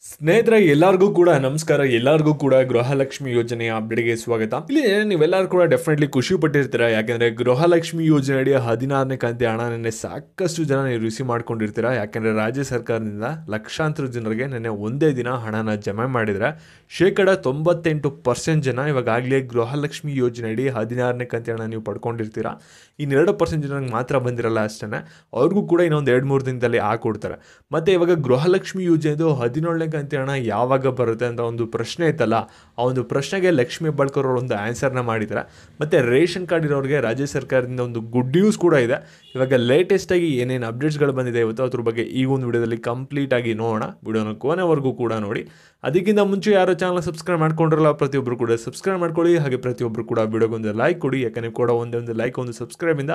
ಸ್ನೇಹಿತರೆ ಎಲ್ಲರಿಗೂ ಕೂಡ ನಮಸ್ಕಾರ. ಎಲ್ಲರಿಗೂ ಕೂಡ ಗೃಹಲಕ್ಷ್ಮಿ ಯೋಜನೆಯ ಅಪ್ಡೇಟ್ಗೆ ಸ್ವಾಗತ. ಇಲ್ಲಿ ನೀವೆಲ್ಲರೂ ಕೂಡ ಡೆಫಿನೆಟ್ಲಿ ಖುಷಿ ಪಟ್ಟಿರ್ತೀರಾ, ಯಾಕೆಂದ್ರೆ ಗೃಹಲಕ್ಷ್ಮಿ ಯೋಜನೆ ಅಡಿ 16ನೇ ಕಂತಿ ಹಣ ನೆನ್ನೆ ಸಾಕಷ್ಟು ಜನ ನೀವು ರಿಸೀವ್ ಮಾಡ್ಕೊಂಡಿರ್ತೀರಾ. ಯಾಕೆಂದ್ರೆ ರಾಜ್ಯ ಸರ್ಕಾರದಿಂದ ಲಕ್ಷಾಂತರ ಜನರಿಗೆ ನೆನ್ನೆ ಒಂದೇ ದಿನ ಹಣನ ಜಮೆ ಮಾಡಿದ್ರೆ 98% ಜನ ಇವಾಗಲೇ ಗೃಹಲಕ್ಷ್ಮಿ ಯೋಜನೆ ಅಡಿ 16ನೇ ಕಂತಿ ಹಣ ನೀವು ಪಡ್ಕೊಂಡಿರ್ತೀರಾ. ಇನ್ನು 2% ಜನರಿಗೆ ಮಾತ್ರ ಬಂದಿರಲ್ಲ ಅಷ್ಟೇ, ಅವ್ರಿಗೂ ಕೂಡ ಇನ್ನೊಂದು 2-3 ದಿನದಲ್ಲಿ ಹಾಕೊಡ್ತಾರೆ. ಮತ್ತು ಇವಾಗ ಗೃಹಲಕ್ಷ್ಮಿ ಯೋಜನೆದು 17ನೇ ಕಂತಿ ಹಣ ಯಾವಾಗ ಬರುತ್ತೆ ಅಂತ ಒಂದು ಪ್ರಶ್ನೆ ಇತ್ತಲ್ಲ, ಆ ಒಂದು ಪ್ರಶ್ನೆಗೆ ಲಕ್ಷ್ಮಿ ಹೆಬ್ಬಾಳ್ಕರ್ ಅವರು ಒಂದು ಆನ್ಸರ್ನ ಮಾಡಿದ್ದಾರೆ. ಮತ್ತು ರೇಷನ್ ಕಾರ್ಡ್ ಇರೋರಿಗೆ ರಾಜ್ಯ ಸರ್ಕಾರದಿಂದ ಒಂದು ಗುಡ್ ನ್ಯೂಸ್ ಕೂಡ ಇದೆ. ಇವಾಗ ಲೇಟೆಸ್ಟಾಗಿ ಏನೇನು ಅಪ್ಡೇಟ್ಸ್ಗಳು ಬಂದಿದೆ ಇವತ್ತು ಅದ್ರ ಬಗ್ಗೆ ಈ ಒಂದು ವಿಡಿಯೋದಲ್ಲಿ ಕಂಪ್ಲೀಟಾಗಿ ನೋಡೋಣ. ವಿಡಿಯೋನ ಕೊನೆವರೆಗೂ ಕೂಡ ನೋಡಿ. ಅದಕ್ಕಿಂತ ಮುಂಚೆ ಯಾರು ಚಾನಲ್ ಸಬ್ಸ್ಕ್ರೈಬ್ ಮಾಡ್ಕೊಂಡಿರಲ್ಲ ಪ್ರತಿಯೊಬ್ಬರು ಕೂಡ ಸಬ್ಸ್ಕ್ರೈಬ್ ಮಾಡ್ಕೊಳ್ಳಿ. ಹಾಗೆ ಪ್ರತಿಯೊಬ್ಬರು ಕೂಡ ವಿಡಿಯೋಗೊಂದು ಲೈಕ್ ಕೊಡಿ, ಯಾಕಂದರೆ ಕೂಡ ಒಂದೊಂದು ಲೈಕ್ ಒಂದು ಸಬ್ಸ್ಕ್ರೈಬಿಂದ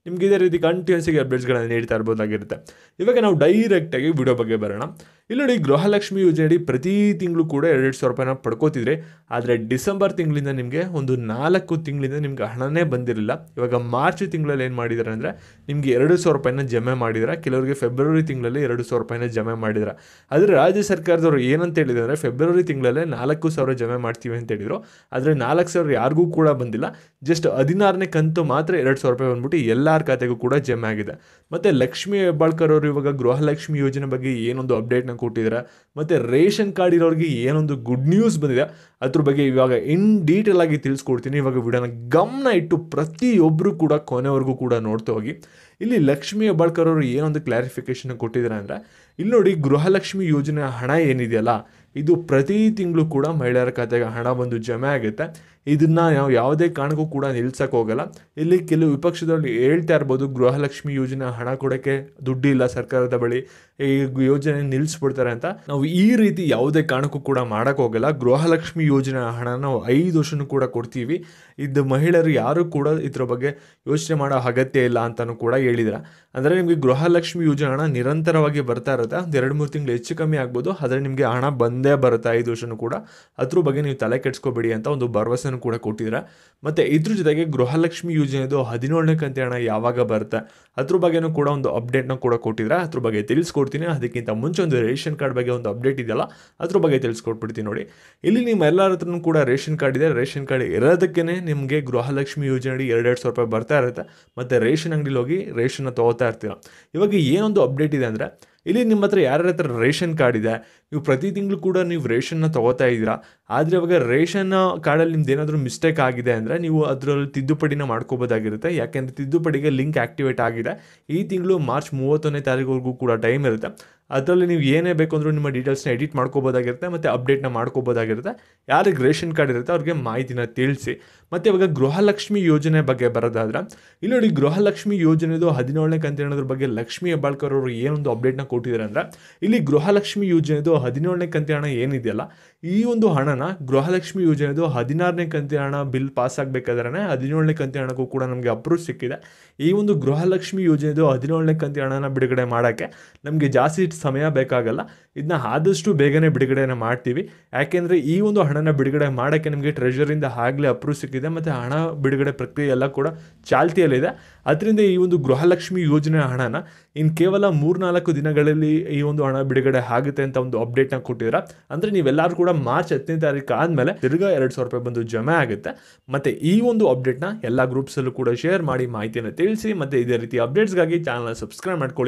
ನಿಮ್ಗೆ ಇದೇ ರೀತಿ ಕಂಟಿನ್ಯೂಸಿಗೆ ಅಪ್ಡೇಟ್ಸ್ಗಳನ್ನು ನೀಡ್ತಾ ಇರ್ಬೋದಾಗಿರುತ್ತೆ. ಇವಾಗ ನಾವು ಡೈರೆಕ್ಟಾಗಿ ವಿಡಿಯೋ ಬಗ್ಗೆ ಬರೋಣ. ಇಲ್ಲಿ ನೋಡಿ, ಗೃಹಲಕ್ಷ್ಮಿ ಯೋಜನೆ ಪ್ರತಿ ತಿಂಗಳು ಕೂಡ 2,000 ರೂಪಾಯಿನ ಪಡ್ಕೋತಿದ್ರೆ, ಆದರೆ ಡಿಸೆಂಬರ್ ತಿಂಗಳಿಂದ ನಿಮಗೆ ಒಂದು 4 ತಿಂಗಳಿಂದ ನಿಮ್ಗೆ ಹಣನೇ ಬಂದಿರಲಿಲ್ಲ. ಇವಾಗ ಮಾರ್ಚ್ ತಿಂಗಳಲ್ಲಿ ಏನು ಮಾಡಿದ್ದಾರೆ ಅಂದರೆ ನಿಮಗೆ 2,000 ರೂಪಾಯಿನ ಜಮೆ ಮಾಡಿದ್ರೆ, ಕೆಲವರಿಗೆ ಫೆಬ್ರವರಿ ತಿಂಗಳಲ್ಲಿ 2,000 ರೂಪಾಯಿನ ಜಮೆ ಮಾಡಿದ್ರೆ. ಆದರೆ ರಾಜ್ಯ ಸರ್ಕಾರದವರು ಏನಂತ ಹೇಳಿದ್ರು ಅಂದರೆ ಫೆಬ್ರವರಿ ತಿಂಗಳಲ್ಲೇ 4,000 ಜಮೆ ಮಾಡ್ತೀವಿ ಅಂತ ಹೇಳಿದ್ರು. ಆದರೆ 4,000 ಯಾರಿಗೂ ಕೂಡ ಬಂದಿಲ್ಲ. ಜಸ್ಟ್ 16ನೇ ಕಂತು ಮಾತ್ರ 2,000 ರೂಪಾಯಿ ಬಂದ್ಬಿಟ್ಟು ಎಲ್ಲರ ಖಾತೆಗೂ ಕೂಡ ಜಮೆ ಆಗಿದೆ. ಮತ್ತು ಲಕ್ಷ್ಮಿ ಹೆಬ್ಬಾಳ್ಕರ್ ಅವರು ಇವಾಗ ಗೃಹಲಕ್ಷ್ಮಿ ಯೋಜನೆ ಬಗ್ಗೆ ಏನೊಂದು ಅಪ್ಡೇಟ್ನ ಕೊಟ್ಟಿದ್ದಾರೆ, ಮತ್ತು ರೇಷನ್ ಕಾರ್ಡ್ ಇರೋರಿಗೆ ಏನೊಂದು ಗುಡ್ ನ್ಯೂಸ್ ಬಂದಿದೆ ಅದ್ರ ಬಗ್ಗೆ ಇವಾಗ ಇನ್ ಡೀಟೇಲ್ ಆಗಿ ತಿಳಿಸ್ಕೊಡ್ತೀನಿ. ಇವಾಗ ವಿಡಿಯೋನ ಗಮನ ಇಟ್ಟು ಪ್ರತಿಯೊಬ್ಬರು ಕೂಡ ಕೊನೆವರೆಗೂ ಕೂಡ ನೋಡ್ತಾ ಹೋಗಿ. ಇಲ್ಲಿ ಲಕ್ಷ್ಮಿ ಹೆಬ್ಬಾಳ್ಕರ್ ಅವರು ಏನೊಂದು ಕ್ಲಾರಿಫಿಕೇಶನ್ ಕೊಟ್ಟಿದ್ದಾರೆ ಅಂದರೆ, ಇಲ್ಲಿ ನೋಡಿ, ಗೃಹಲಕ್ಷ್ಮಿ ಯೋಜನೆ ಹಣ ಏನಿದೆಯಲ್ಲ ಇದು ಪ್ರತಿ ತಿಂಗಳು ಕೂಡ ಮಹಿಳೆಯರ ಖಾತೆಗೆ ಹಣ ಬಂದು ಜಮೆ ಆಗುತ್ತೆ. ಇದನ್ನು ನಾವು ಯಾವುದೇ ಕಾರಣಕ್ಕೂ ಕೂಡ ನಿಲ್ಸಕ್ಕೆ ಹೋಗಲ್ಲ. ಇಲ್ಲಿ ಕೆಲವು ವಿಪಕ್ಷದಲ್ಲಿ ಹೇಳ್ತಾ ಇರ್ಬೋದು ಗೃಹಲಕ್ಷ್ಮಿ ಯೋಜನೆ ಹಣ ಕೊಡೋಕ್ಕೆ ದುಡ್ಡಿಲ್ಲ ಸರ್ಕಾರದ ಬಳಿ, ಈ ಯೋಜನೆ ನಿಲ್ಲಿಸ್ಬಿಡ್ತಾರೆ ಅಂತ. ನಾವು ಈ ರೀತಿ ಯಾವುದೇ ಕಾರಣಕ್ಕೂ ಕೂಡ ಮಾಡೋಕ್ಕೆ ಹೋಗಲ್ಲ. ಗೃಹಲಕ್ಷ್ಮಿ ಯೋಜನೆ ಹಣ ನಾವು 5 ವರ್ಷನೂ ಕೂಡ ಕೊಡ್ತೀವಿ. ಇದು ಮಹಿಳೆಯರು ಯಾರು ಕೂಡ ಇದ್ರ ಬಗ್ಗೆ ಯೋಚನೆ ಮಾಡೋ ಅಗತ್ಯ ಇಲ್ಲ ಅಂತಲೂ ಕೂಡ ಹೇಳಿದ್ದಾರೆ. ಅಂದರೆ ನಿಮಗೆ ಗೃಹಲಕ್ಷ್ಮಿ ಯೋಜನೆ ಹಣ ನಿರಂತರವಾಗಿ ಬರ್ತಾ ಇರುತ್ತೆ. ಒಂದು 2-3 ತಿಂಗಳು ಹೆಚ್ಚು ಕಮ್ಮಿ ಆಗ್ಬೋದು, ಆದರೆ ನಿಮಗೆ ಹಣ ಬಂದೇ ಬರುತ್ತೆ 5 ವರ್ಷನೂ ಕೂಡ. ಅದ್ರ ಬಗ್ಗೆ ನೀವು ತಲೆ ಕೆಡಿಸ್ಕೋಬೇಡಿ ಅಂತ ಒಂದು ಭರವಸೆನೂ ಕೂಡ ಕೊಟ್ಟಿದ್ದಾರೆ. ಮತ್ತು ಇದ್ರ ಜೊತೆಗೆ ಗೃಹಲಕ್ಷ್ಮಿ ಯೋಜನೆದು 17ನೇ ಕಂತಿ ಹಣ ಯಾವಾಗ ಬರುತ್ತೆ ಅದ್ರ ಬಗ್ಗೆನೂ ಕೂಡ ಒಂದು ಅಪ್ಡೇಟ್ನ ಕೂಡ ಕೊಟ್ಟಿದ್ದಾರೆ. ಅದ್ರ ಬಗ್ಗೆ ತಿಳಿಸ್ಕೊಡ್ತೀನಿ. ಅದಕ್ಕಿಂತ ಮುಂಚೆ ಒಂದು ರೇಷನ್ ಕಾರ್ಡ್ ಬಗ್ಗೆ ಒಂದು ಅಪ್ಡೇಟ್ ಇದೆಯಲ್ಲ ಅದ್ರ ಬಗ್ಗೆ ತಿಳಿಸ್ಕೊಟ್ಬಿಡ್ತೀನಿ ನೋಡಿ. ಇಲ್ಲಿ ನಿಮ್ಮ ಎಲ್ಲರ ಹತ್ರನೂ ಕೂಡ ರೇಷನ್ ಕಾರ್ಡ್ ಇದೆ. ರೇಷನ್ ಕಾರ್ಡ್ ಇರೋದಕ್ಕೇ ನಿಮಗೆ ಗೃಹಲಕ್ಷ್ಮಿ ಯೋಜನೆ 2,000 ರೂಪಾಯಿ ಬರ್ತಾ ಇರುತ್ತೆ. ಮತ್ತು ರೇಷನ್ ಅಂಗಡಿಲಿ ಹೋಗಿ ರೇಷನ್ನ ತೊಗೋತಾ ಇರ್ತೀರ. ಇವಾಗ ಏನೊಂದು ಅಪ್ಡೇಟ್ ಇದೆ ಅಂದರೆ, ಇಲ್ಲಿ ನಿಮ್ಮ ಹತ್ರ ಯಾರ್ಯಾರ ಹತ್ರ ರೇಷನ್ ಕಾರ್ಡ್ ಇದೆ, ನೀವು ಪ್ರತಿ ತಿಂಗಳು ಕೂಡ ನೀವು ರೇಷನ್ನ ತೊಗೋತಾ ಇದ್ದೀರಾ. ಆದರೆ ಇವಾಗ ರೇಷನ್ ಕಾರ್ಡಲ್ಲಿ ನಿಮ್ದು ಏನಾದರೂ ಮಿಸ್ಟೇಕ್ ಆಗಿದೆ ಅಂದರೆ ನೀವು ಅದರಲ್ಲಿ ತಿದ್ದುಪಡಿನ ಮಾಡ್ಕೋಬೋದಾಗಿರುತ್ತೆ. ಯಾಕೆಂದರೆ ತಿದ್ದುಪಡಿಗೆ ಲಿಂಕ್ ಆ್ಯಕ್ಟಿವೇಟ್ ಆಗಿದೆ. ಈ ತಿಂಗಳು ಮಾರ್ಚ್ 31ನೇ ತಾರೀಕುವರೆಗೂ ಕೂಡ ಟೈಮ್ ಇರುತ್ತೆ. ಅದರಲ್ಲಿ ನೀವು ಏನೇ ಬೇಕು ಅಂದರೂ ನಿಮ್ಮ ಡೀಟೇಲ್ಸ್ನ ಎಡಿಟ್ ಮಾಡ್ಕೋಬೋದಾಗಿರುತ್ತೆ ಮತ್ತು ಅಪ್ಡೇಟ್ನ ಮಾಡ್ಕೋಬೋದಾಗಿರುತ್ತೆ. ಯಾರಿಗೆ ರೇಷನ್ ಕಾರ್ಡ್ ಇರುತ್ತೆ ಅವ್ರಿಗೆ ಮಾಹಿತಿನ ತಿಳಿಸಿ. ಮತ್ತು ಇವಾಗ ಗೃಹಲಕ್ಷ್ಮಿ ಯೋಜನೆ ಬಗ್ಗೆ ಬರೋದಾದ್ರೆ, ಇಲ್ಲಿ ನೋಡಿ, ಗೃಹಲಕ್ಷ್ಮಿ ಯೋಜನೆದು 17ನೇ ಕಂತಿನ ಹಣದ ಬಗ್ಗೆ ಲಕ್ಷ್ಮಿ ಹೆಬ್ಬಾಳ್ಕರ್ ಅವರು ಏನೊಂದು ಅಪ್ಡೇಟ್ನ ಕೊಟ್ಟಿದ್ದಾರೆ ಅಂದರೆ, ಇಲ್ಲಿ ಗೃಹಲಕ್ಷ್ಮಿ ಯೋಜನೆದು 17ನೇ ಕಂತಿನ ಹಣ ಏನಿದೆಯಲ್ಲ ಈ ಒಂದು ಹಣನ ಗೃಹಲಕ್ಷ್ಮಿ ಯೋಜನೆದು 16ನೇ ಕಂತಿನ ಹಣ ಬಿಲ್ ಪಾಸ್ ಆಗಬೇಕಾದ್ರೆ 17ನೇ ಕಂತಿನ ಹಣಕ್ಕೂ ಕೂಡ ನಮಗೆ ಅಪ್ರೂವ್ ಸಿಕ್ಕಿದೆ. ಈ ಒಂದು ಗೃಹಲಕ್ಷ್ಮಿ ಯೋಜನೆದು 17ನೇ ಕಂತಿನ ಹಣನ ಬಿಡುಗಡೆ ಮಾಡೋಕ್ಕೆ ನಮಗೆ ಜಾಸ್ತಿ ಸಮಯ ಬೇಕಾಗಲ್ಲ. ಇದನ್ನ ಆದಷ್ಟು ಬೇಗನೆ ಬಿಡುಗಡೆನ ಮಾಡ್ತೀವಿ. ಯಾಕೆಂದರೆ ಈ ಒಂದು ಹಣನ ಬಿಡುಗಡೆ ಮಾಡೋಕ್ಕೆ ನಮಗೆ ಟ್ರೆಷರಿಂದ ಆಗಲೇ ಅಪ್ರೂವ್ ಸಿಕ್ಕಿದೆ ಮತ್ತು ಹಣ ಬಿಡುಗಡೆ ಪ್ರಕ್ರಿಯೆ ಎಲ್ಲ ಕೂಡ ಚಾಲ್ತಿಯಲ್ಲಿದೆ. ಅದರಿಂದ ಈ ಒಂದು ಗೃಹಲಕ್ಷ್ಮಿ ಯೋಜನೆ ಹಣನ ಇನ್ನು ಕೇವಲ 3-4 ದಿನಗಳಲ್ಲಿ ಈ ಒಂದು ಹಣ ಬಿಡುಗಡೆ ಆಗುತ್ತೆ ಅಂತ ಒಂದು ಅಪ್ಡೇಟ್ನ ಕೊಟ್ಟಿದ್ದಾರೆ. ಅಂದರೆ ನೀವೆಲ್ಲರೂ ಕೂಡ ಮಾರ್ಚ್ 10ನೇ ತಾರೀಕು ಆದಮೇಲೆ ತಿರ್ಗಾ 2,000 ರೂಪಾಯಿ ಬಂದು ಜಮೆ ಆಗುತ್ತೆ. ಮತ್ತು ಈ ಒಂದು ಅಪ್ಡೇಟ್ನ ಎಲ್ಲ ಗ್ರೂಪ್ಸಲ್ಲೂ ಕೂಡ ಶೇರ್ ಮಾಡಿ ಮಾಹಿತಿಯನ್ನು ತಿಳಿಸಿ. ಮತ್ತು ಇದೇ ರೀತಿ ಅಪ್ಡೇಟ್ಸ್ಗಾಗಿ ಚಾನಲ್ನ ಸಬ್ಸ್ಕ್ರೈಬ್ ಮಾಡ್ಕೊಳ್ಳಿ.